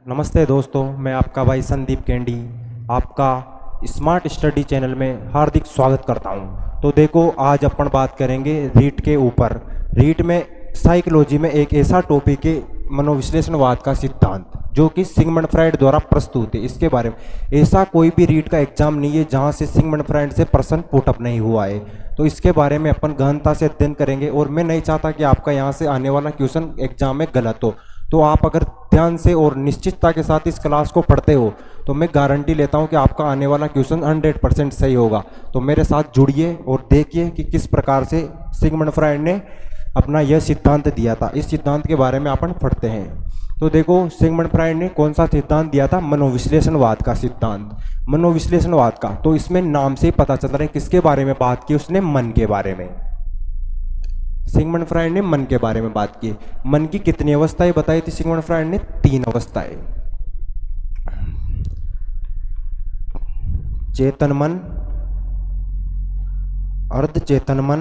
नमस्ते दोस्तों, मैं आपका भाई संदीप कैंडी आपका स्मार्ट स्टडी चैनल में हार्दिक स्वागत करता हूं। तो देखो, आज अपन बात करेंगे रीट के ऊपर। रीट में साइकोलॉजी में एक ऐसा टॉपिक है मनोविश्लेषणवाद का सिद्धांत, जो कि सिगमंड फ्राइड द्वारा प्रस्तुत है। इसके बारे में ऐसा कोई भी रीट का एग्जाम नहीं है जहां से सिगमंड फ्राइड से प्रश्न पुटअप नहीं हुआ है। तो इसके बारे में अपन गहनता से अध्ययन करेंगे और मैं नहीं चाहता कि आपका यहाँ से आने वाला क्वेश्चन एग्जाम में गलत हो। तो आप अगर ध्यान से और निश्चितता के साथ इस क्लास को पढ़ते हो तो मैं गारंटी लेता हूं कि आपका आने वाला क्वेश्चन 100% सही होगा। तो मेरे साथ जुड़िए और देखिए कि किस प्रकार से सिगमंड फ्राइड ने अपना यह सिद्धांत दिया था। इस सिद्धांत के बारे में अपन पढ़ते हैं। तो देखो, सिगमंड फ्राइड ने कौन सा सिद्धांत दिया था? मनोविश्लेषणवाद का सिद्धांत, मनोविश्लेषणवाद का। तो इसमें नाम से ही पता चल रहा है किसके बारे में बात की उसने, मन के बारे में। सिगमंड फ्राइड ने मन के बारे में बात की। मन की कितनी अवस्थाएं बताई थी सिगमंड फ्राइड ने? 3 अवस्थाएं। चेतन मन, अर्धचेतन मन,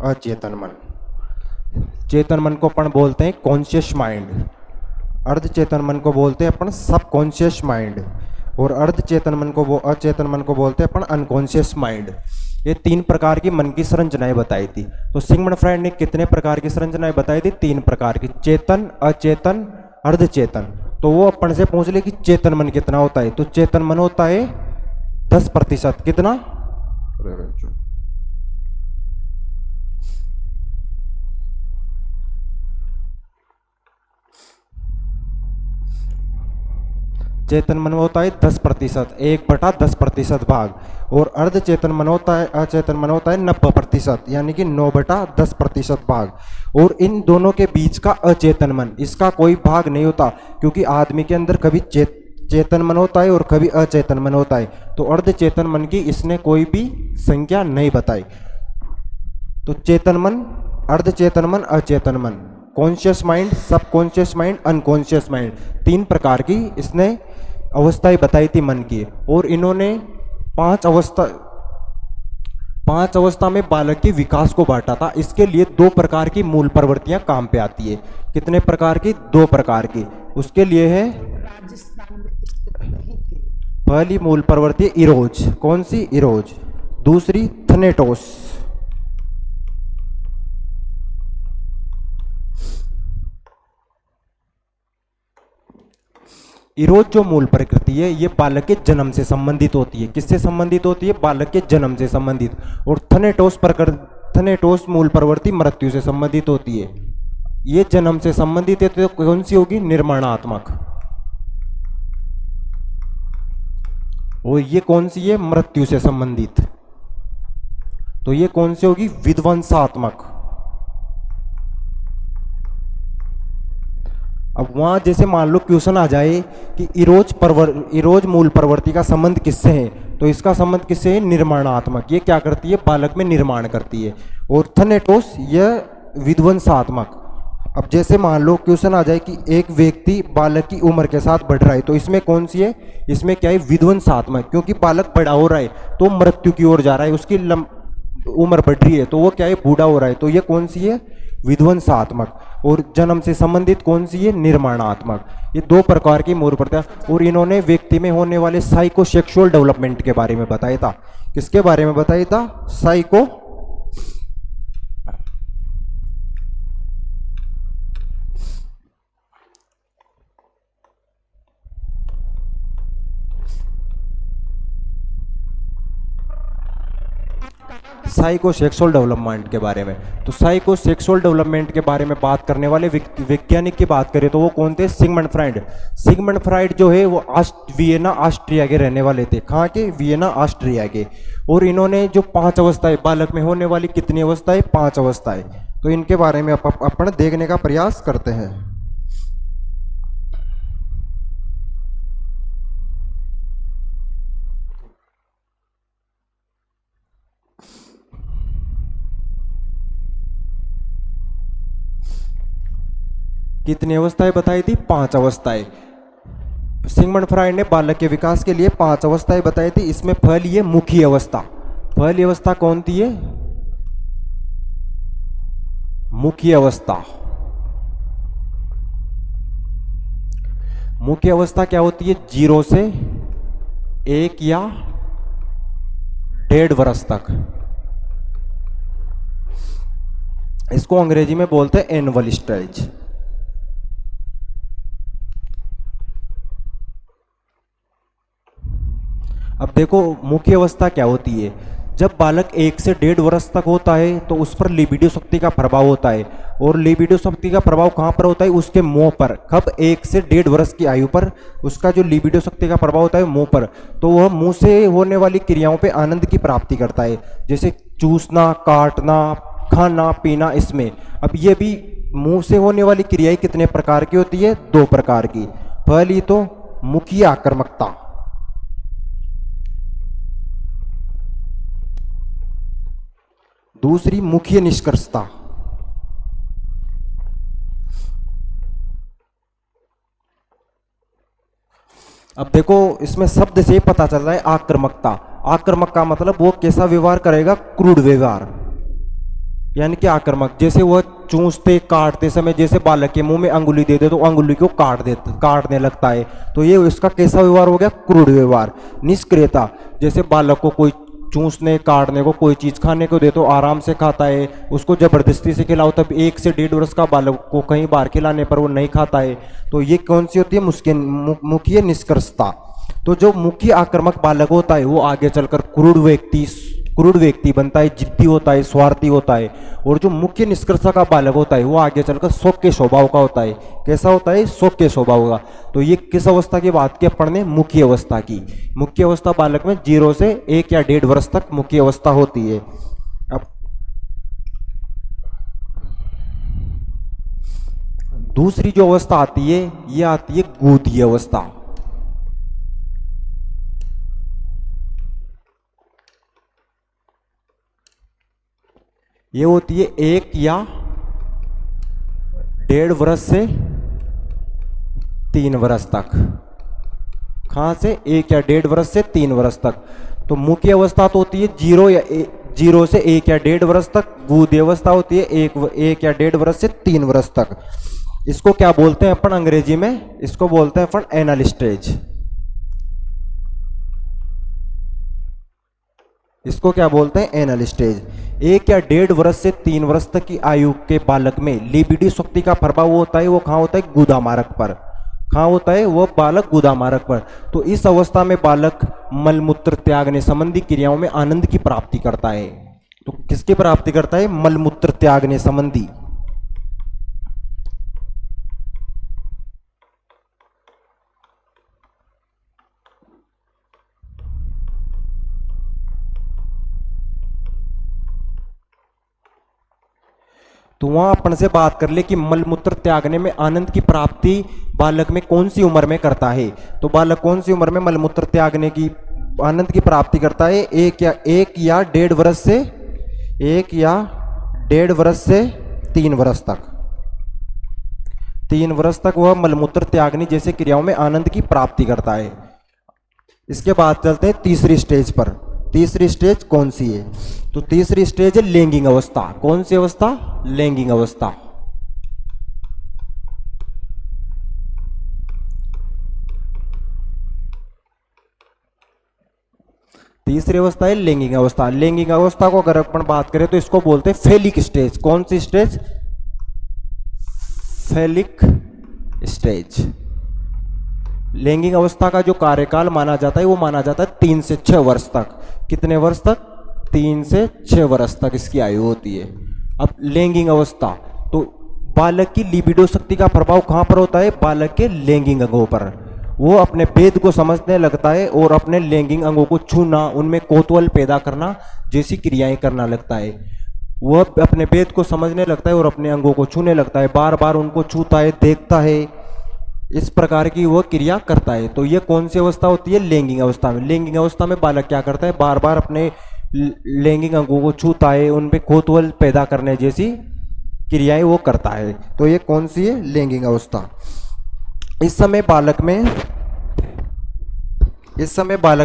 अचेतन मन। चेतन मन को अपन बोलते हैं कॉन्शियस माइंड, अर्धचेतन मन को बोलते हैं अपन सबकॉन्शियस माइंड, और अचेतन मन को बोलते हैं अपन अनकॉन्शियस माइंड। ये 3 प्रकार की मन की संरचनाएं बताई थी। तो सिगमंड फ्राइड ने कितने प्रकार की संरचनाएं बताई थी? 3 प्रकार की, चेतन, अचेतन, अर्धचेतन। तो वो अपन से पूछ ले कि चेतन मन कितना होता है? तो चेतन मन होता है 10%। कितना? चेतन मन होता है 10%, 1/10% भाग। और अर्धचेतन मन होता है, अचेतन मन होता है 90%, यानी कि 9/10% भाग। और इन दोनों के बीच का अचेतन मन, इसका कोई भाग नहीं होता, क्योंकि आदमी के अंदर कभी चेतन मन होता है और कभी अचेतन मन होता है। तो अर्धचेतन मन की इसने कोई भी संख्या नहीं बताई। तो चेतन मन, अर्धचेतन मन, अचेतन मन, conscious mind, subconscious mind, unconscious mind, 3 प्रकार की इसने अवस्थाएं बताई थी मन की। और इन्होंने 5 अवस्था में बालक के विकास को बांटा था। इसके लिए 2 प्रकार की मूल प्रवृत्तियां काम पे आती है। कितने प्रकार की? 2 प्रकार की। उसके लिए है पहली मूल प्रवृत्ति इरोज। कौन सी? इरोज। दूसरी थनेटोस। इरोज जो मूल प्रकृति है, ये बालक के जन्म से संबंधित होती है। किससे संबंधित होती है? बालक के जन्म से संबंधित। और थनेटोस मूल प्रवृत्ति मृत्यु से संबंधित होती है। ये जन्म से संबंधित है तो कौन सी होगी? निर्माणात्मक। और ये कौन सी है? मृत्यु से संबंधित। तो ये कौन सी होगी? विध्वंसात्मक। अब वहां जैसे मान लो क्वेश्चन आ जाए कि इरोज मूल प्रवृत्ति का संबंध किससे है, तो इसका संबंध किससे है? निर्माणात्मक। ये क्या करती है? बालक में निर्माण करती है। और थनेटोस यह विध्वंसात्मक। अब जैसे मान लो क्वेश्चन आ जाए कि एक व्यक्ति बालक की उम्र के साथ बढ़ रहा है, तो इसमें कौन सी है? इसमें क्या है? विध्वंसात्मक। क्योंकि बालक बड़ा हो रहा है तो मृत्यु की ओर जा रहा है, उसकी उम्र बढ़ रही है तो वो क्या है? बूढ़ा हो रहा है। तो ये कौन सी है? विध्वंसात्मक। और जन्म से संबंधित कौन सी है? निर्माणात्मक। ये 2 प्रकार की मूल प्रवृत्तियां। और इन्होंने व्यक्ति में होने वाले साइकोसेक्सुअल डेवलपमेंट के बारे में बताया था। किसके बारे में बताया था? साइकोसेक्सुअल डेवलपमेंट के बारे में। तो साइकोसेक्सुअल डेवलपमेंट के बारे में बात करने वाले वैज्ञानिक की बात करें तो वो कौन थे? Sigmund Freud. सिगमंड फ्राइड जो है वो वियना ऑस्ट्रिया के रहने वाले थे। कहाँ के? वियना ऑस्ट्रिया के। और इन्होंने जो 5 अवस्थाएं, बालक में होने वाली कितनी अवस्थाएं? 5 अवस्थाएं। तो इनके बारे में अपन देखने का प्रयास करते हैं। कितनी अवस्थाएं बताई थी? 5 अवस्थाएं। सिगमंड फ्राइड ने बालक के विकास के लिए 5 अवस्थाएं बताई थी। इसमें पहली है मुखी अवस्था। पहली अवस्था कौन थी है? मुख्य अवस्था। मुख्य अवस्था क्या होती है? 0 से 1 या 1.5 वर्ष तक। इसको अंग्रेजी में बोलते हैं एनुअल स्टेज। अब देखो मुख्य अवस्था क्या होती है। जब बालक 1 से 1.5 वर्ष तक होता है तो उस पर लिबिडो शक्ति का प्रभाव होता है, और लिबिडो शक्ति का प्रभाव कहाँ पर होता है? उसके मुंह पर। कब? 1 से 1.5 वर्ष की आयु पर उसका जो लिबिडो शक्ति का प्रभाव होता है मुंह पर। तो वह मुंह से होने वाली क्रियाओं पे आनंद की प्राप्ति करता है, जैसे चूसना, काटना, खाना पीना। इसमें अब ये भी मुंह से होने वाली क्रियाएं कितने प्रकार की होती है? 2 प्रकार की। पहली तो मुखीय आक्रामकता, दूसरी मुखीय निष्कर्षता। अब देखो इसमें शब्द से पता चल रहा है आक्रामकता। आक्रामक का मतलब वो कैसा व्यवहार करेगा? क्रूड व्यवहार, यानी कि आक्रामक। जैसे वह चूसते काटते समय जैसे बालक के मुंह में अंगुली दे दे तो अंगुली को काटने लगता है, तो ये इसका कैसा व्यवहार हो गया? क्रूड व्यवहार। निष्क्रियता, जैसे बालक को कोई चूसने काटने को कोई चीज खाने को दे तो आराम से खाता है, उसको जबरदस्ती से खिलाओ तब 1 से 1.5 वर्ष का बालक को कई बार खिलाने पर वो नहीं खाता है, तो ये कौन सी होती है? मुखीय निष्कर्षता। तो जो मुख्य आक्रामक बालक होता है वो आगे चलकर क्रूड व्यक्ति बनता है, जिद्दी होता है, स्वार्थी होता है। और जो मुख्य निष्कर्षता का बालक होता है वो आगे चलकर शौक के स्वभाव का होता है। कैसा होता है? शौक के स्वभाव का। तो ये किस अवस्था की बात की अपन ने? मुख्य अवस्था की। मुख्य अवस्था बालक में 0 से 1 या 1.5 वर्ष तक मुख्य अवस्था होती है। अब दूसरी जो अवस्था आती है ये आती है गोदीय अवस्था। ये होती है 1 या 1.5 वर्ष से 3 वर्ष तक। कहां से? 1 या 1.5 वर्ष से 3 वर्ष तक। तो मुख्य अवस्था तो होती है 0 से 1 या 1.5 वर्ष तक। गोदीय अवस्था होती है 1 या 1.5 वर्ष से 3 वर्ष तक। इसको क्या बोलते हैं अपन अंग्रेजी में? इसको बोलते हैं अपन एनल स्टेज। इसको क्या बोलते हैं? Anal stage. 1 या 1.5 वर्ष से 3 वर्ष तक की आयु के बालक में लिबिडो शक्ति का प्रभाव होता है, वो कहाँ होता है? गुदामार्ग पर। कहाँ होता है? वो बालक गुदामार्ग पर। तो इस अवस्था में बालक मलमूत्र त्यागने संबंधी क्रियाओं में आनंद की प्राप्ति करता है। तो किसकी प्राप्ति करता है? मलमूत्र त्यागने संबंधी। तो वहां अपन से बात कर ले कि मलमूत्र त्यागने में आनंद की प्राप्ति बालक में कौन सी उम्र में करता है। तो बालक कौन सी उम्र में मलमूत्र त्यागने की आनंद की प्राप्ति करता है? 1 या 1.5 वर्ष से 3 वर्ष तक। 3 वर्ष तक वह मलमूत्र त्यागनी जैसे क्रियाओं में आनंद की प्राप्ति करता है। इसके बाद चलते हैं तीसरी स्टेज पर। तीसरी स्टेज कौन सी है? तो तीसरी स्टेज है लैंगिक अवस्था। कौन सी अवस्था? लैंगिक अवस्था। तीसरी अवस्था है लैंगिक अवस्था। लैंगिक अवस्था को अगर अपन बात करें तो इसको बोलते हैं फेलिक स्टेज। कौन सी स्टेज? फेलिक स्टेज। लैंगिक अवस्था का जो कार्यकाल माना जाता है वो माना जाता है 3 से 6 वर्ष तक। कितने वर्ष तक? 3 से 6 वर्ष तक इसकी आयु होती है। अब लैंगिक अवस्था तो बालक की लिबिडो शक्ति का प्रभाव कहां पर होता है? बालक के लैंगिक अंगों पर। वो अपने भेद को समझने लगता है और अपने लैंगिक अंगों को छूना, उनमें कौतूहल पैदा करना जैसी क्रियाएं करना लगता है। वह अपने भेद को समझने लगता है और अपने अंगों को छूने लगता है, बार बार उनको छूता है, देखता है, इस प्रकार की वह क्रिया करता है। तो यह कौन सी अवस्था होती है? लैंगिक अवस्था में। लैंगिक अवस्था में बालक क्या करता है? बार बार अपने लैंगिक अंगों को छूता है, उन पे कौतूहल पैदा करने जैसी क्रियाएं वो करता है। तो ये कौन सी है? लैंगिक अवस्था। इस समय बालक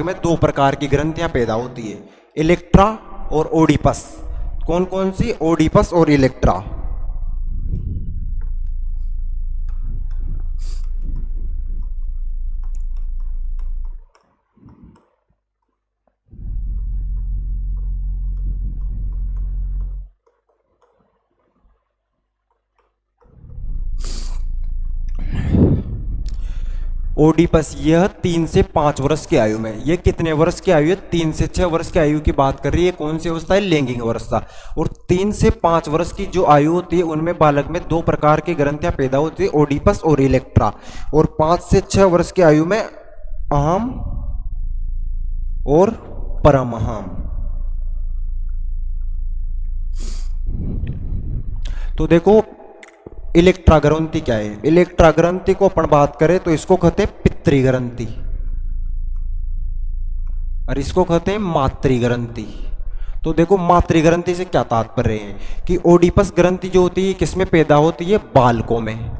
में 2 प्रकार की ग्रंथियां पैदा होती है। इलेक्ट्रा और ओडिपस। कौन कौन सी? ओडिपस और इलेक्ट्रा। ओडिपस यह 3 से 5 वर्ष की आयु में, ये कितने वर्ष की आयु है? 3 से 6 वर्ष की आयु की बात कर रही है। कौन सी अवस्था है? लैंगिक अवस्था। और 3 से 5 वर्ष की जो आयु होती है उनमें बालक में 2 प्रकार की ग्रंथियां पैदा होती है, ओडिपस और इलेक्ट्रा। और 5 से 6 वर्ष की आयु में अहम और परमहम। तो देखो इलेक्ट्रा ग्रंथि क्या है? इलेक्ट्रा ग्रंथि को अपन बात करें तो इसको कहते हैं पितृ ग्रंथि और इसको कहते हैं मातृ ग्रंथि। तो देखो मातृ ग्रंथि से क्या तात्पर्य है कि ओडिपस ग्रंथि जो होती है किसमें पैदा होती है? बालकों में।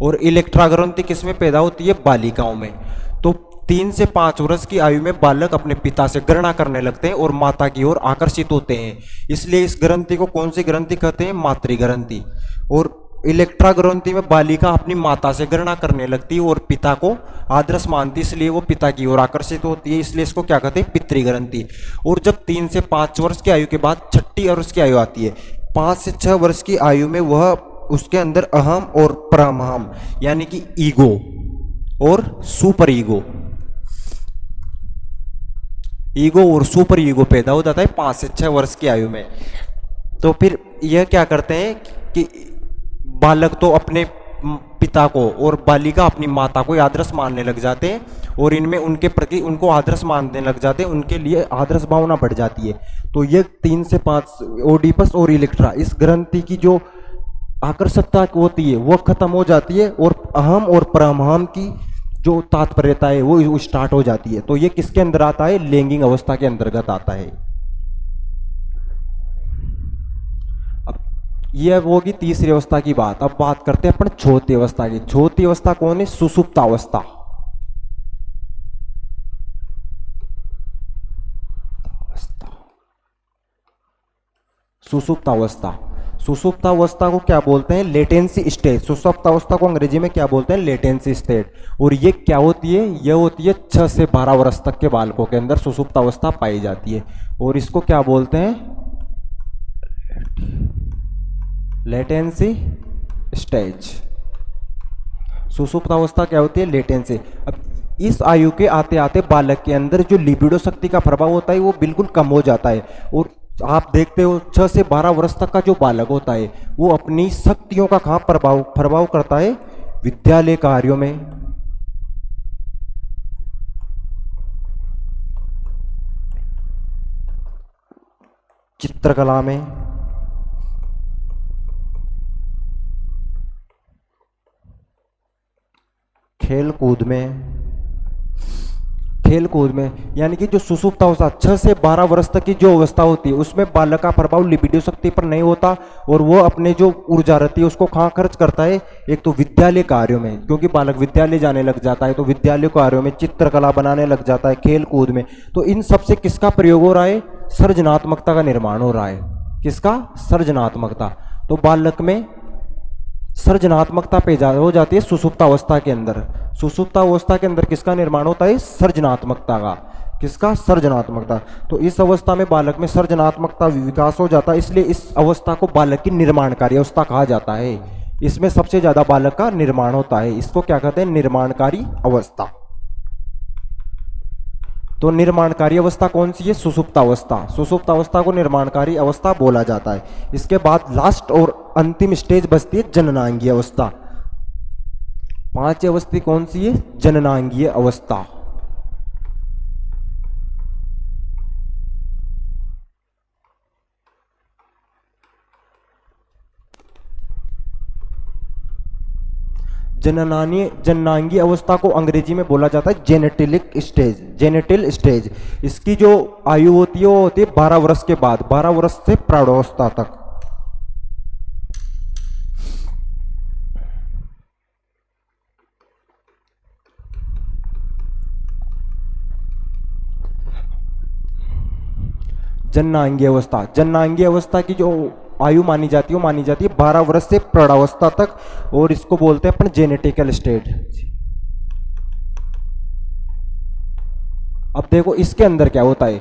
और इलेक्ट्रा ग्रंथि किसमें पैदा होती है? बालिकाओं में। तो 3 से 5 वर्ष की आयु में बालक अपने पिता से घृणा करने लगते हैं और माता की ओर आकर्षित होते हैं, इसलिए इस ग्रंथि को कौन सी ग्रंथि कहते हैं? मातृ ग्रंथि। और इलेक्ट्रा ग्रंथि में बालिका अपनी माता से घृणा करने लगती है और पिता को आदर्श मानती, इसलिए वो पिता की ओर आकर्षित होती है, इसलिए इसको क्या कहते हैं? पितृ ग्रंथि। और जब 3 से 5 वर्ष की आयु के बाद छठी वर्ष की आयु आती है, 5 से 6 वर्ष की आयु में वह उसके अंदर अहम और परमहम यानी कि ईगो और सुपर ईगो, ईगो और सुपर ईगो पैदा हो जाता है 5 से 6 वर्ष की आयु में। तो फिर यह क्या करते हैं कि बालक तो अपने पिता को और बालिका अपनी माता को आदर्श मानने लग जाते हैं और इनमें उनके प्रति उनको आदर्श मानने लग जाते हैं, उनके लिए आदर्श भावना बढ़ जाती है। तो ये 3 से 5 ओडिपस और इलेक्ट्रा इस ग्रंथि की जो आकर्षकता होती है वो खत्म हो जाती है और अहम और परमहम की जो तात्पर्यता है वो स्टार्ट हो जाती है। तो ये किसके अंदर आता है? लैंगिक अवस्था के अंतर्गत आता है। यह होगी तीसरी अवस्था की बात। अब बात करते हैं अपन चौथी अवस्था की। चौथी अवस्था कौन है? सुषुप्त अवस्था। सुषुप्त अवस्था, सुषुप्त अवस्था को क्या बोलते हैं? Latency stage. सुषुप्त अवस्था को अंग्रेजी में क्या बोलते हैं? Latency stage. और ये क्या होती है? यह होती है 6 से 12 वर्ष तक के बालकों के अंदर सुषुप्त अवस्था पाई जाती है और इसको क्या बोलते हैं? Latency stage. सुषुप्त अवस्था क्या होती है? लेटेंसी। अब इस आयु के आते आते बालक के अंदर जो लिबिडो शक्ति का प्रभाव होता है वो बिल्कुल कम हो जाता है और आप देखते हो 6 से 12 वर्ष तक का जो बालक होता है वो अपनी शक्तियों का कहाँ प्रभाव करता है? विद्यालय कार्यों में, चित्रकला में, खेल कूद में यानी कि जो सुषुप्त अवस्था 6 से 12 वर्ष तक की जो अवस्था होती है उसमें बालक का प्रभाव लिबिडो शक्ति पर नहीं होता और वो अपने जो ऊर्जा रहती है उसको कहाँ खर्च करता है? एक तो विद्यालय कार्यों में, क्योंकि बालक विद्यालय जाने लग जाता है तो विद्यालय कार्यों में, चित्रकला बनाने लग जाता है, खेल कूद में। तो इन सब से किसका प्रयोग हो रहा है? सृजनात्मकता का निर्माण हो रहा है। किसका? सृजनात्मकता। तो बालक में सृजनात्मकता पैदा हो जाती है सुषुप्त अवस्था के अंदर। सुषुप्त अवस्था के अंदर किसका निर्माण होता है? सृजनात्मकता का। किसका? सृजनात्मकता। तो इस अवस्था में बालक में सृजनात्मकता विकास हो जाता है, इसलिए इस अवस्था को बालक की निर्माणकारी अवस्था कहा जाता है। इसमें सबसे ज्यादा बालक का निर्माण होता है, इसको क्या कहते हैं? निर्माणकारी अवस्था। तो निर्माणकारी अवस्था कौन सी है? सुषुप्त अवस्था। सुषुप्त अवस्था को निर्माणकारी अवस्था बोला जाता है। इसके बाद लास्ट और अंतिम स्टेज बचती है जननांगीय अवस्था। 5 अवस्था कौन सी है? जननांगीय अवस्था। जननांगीय अवस्था को अंग्रेजी में बोला जाता है जेनेटिलिक स्टेज, जेनेटिल स्टेज। इसकी जो आयु होती है वो होती है 12 वर्ष के बाद, 12 वर्ष से प्रौढ़ावस्था तक। जननांगीय अवस्था। जननांगीय अवस्था की जो आयु मानी जाती है वो मानी जाती है 12 वर्ष से प्रौढ़ावस्था तक, और इसको बोलते हैं अपन जेनेटिकल स्टेट। अब देखो इसके अंदर क्या होता है,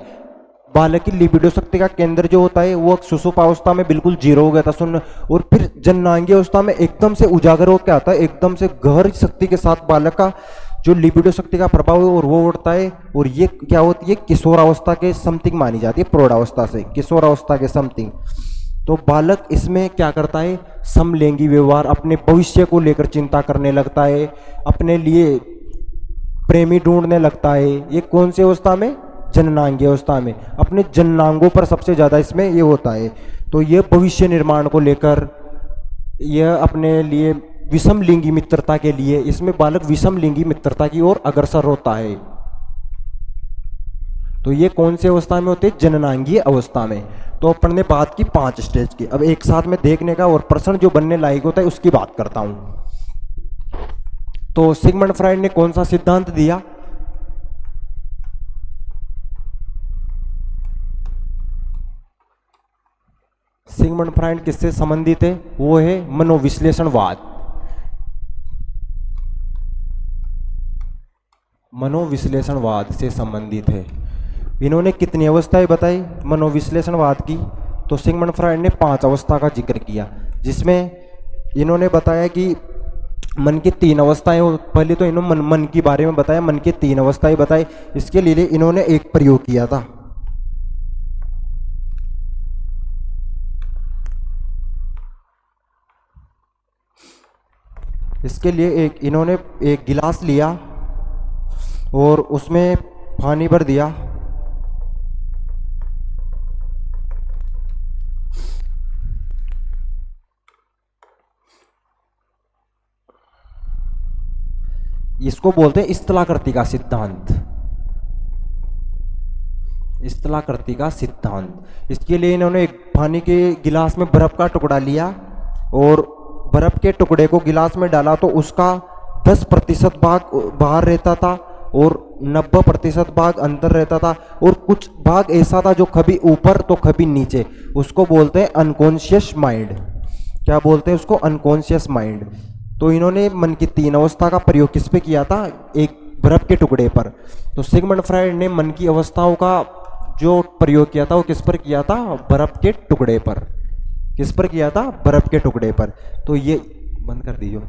बालक की लिबिडो शक्ति का केंद्र जो होता है वो सुषुप्तावस्था में बिल्कुल जीरो हो गया था सुन, और फिर जननांगीय अवस्था में एकदम से उजागर होकर आता है, एकदम से गहरी शक्ति के साथ बालक का जो लिबिडो शक्ति का प्रभाव है और वो उठता है, और ये क्या होती है किशोरावस्था के समथिंग मानी जाती है, प्रौढ़ावस्था से किशोरावस्था के समथिंग। तो बालक इसमें क्या करता है, समलैंगिक व्यवहार, अपने भविष्य को लेकर चिंता करने लगता है, अपने लिए प्रेमी ढूंढने लगता है। ये कौन सी अवस्था में, जननांगीय अवस्था में। अपने जननांगों पर सबसे ज्यादा इसमें ये होता है। तो ये भविष्य निर्माण को लेकर, यह अपने लिए विषम लिंगी मित्रता के लिए, इसमें बालक विषम लिंगी मित्रता की ओर अग्रसर होता है। तो ये कौन सी अवस्था में होते हैं, जननांगीय अवस्था में। तो अपन ने बात की 5 स्टेज की, अब एक साथ में देखने का और प्रश्न जो बनने लायक होता है उसकी बात करता हूं। तो सिगमंड फ्राइड ने कौन सा सिद्धांत दिया, सिगमंड फ्राइड किससे संबंधित है, वो है मनोविश्लेषणवाद। मनोविश्लेषणवाद से संबंधित है। इन्होंने कितनी अवस्थाएं बताई मनोविश्लेषणवाद की, तो सिगमंड फ्राइड ने 5 अवस्था का जिक्र किया, जिसमें इन्होंने बताया कि मन की 3 अवस्थाएं। पहले तो इन्होंने मन के बारे में बताया, मन की 3 अवस्थाएं बताई। इसके लिए इन्होंने एक प्रयोग किया था। इसके लिए इन्होंने एक गिलास लिया और उसमें पानी भर दिया, इसको बोलते हैं स्थलाकृति का सिद्धांत। स्थलाकृति का सिद्धांत। इसके लिए इन्होंने एक पानी के गिलास में बर्फ का टुकड़ा लिया और बर्फ के टुकड़े को गिलास में डाला, तो उसका 10% भाग बाहर रहता था और 90% भाग अंदर रहता था, और कुछ भाग ऐसा था जो कभी ऊपर तो कभी नीचे। उसको बोलते हैं अनकॉन्शियस माइंड। क्या बोलते हैं उसको, अनकॉन्शियस माइंड। तो इन्होंने मन की 3 अवस्था का प्रयोग किस पे किया था, एक बर्फ के टुकड़े पर। तो सिगमंड फ्राइड ने मन की अवस्थाओं का जो प्रयोग किया था वो किस पर किया था, बर्फ के टुकड़े पर। किस पर किया था, बर्फ के टुकड़े पर। तो ये बंद कर दीजिए।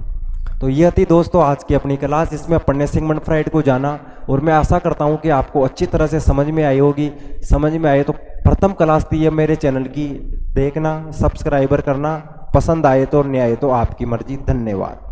तो ये थी दोस्तों आज की अपनी क्लास, जिसमें अपन ने सिगमंड फ्राइड को जाना, और मैं आशा करता हूँ कि आपको अच्छी तरह से समझ में आई होगी। समझ में आए तो प्रथम क्लास थी ये मेरे चैनल की, देखना, सब्सक्राइबर करना, पसंद आए तो और नहीं आए तो आपकी मर्जी। धन्यवाद।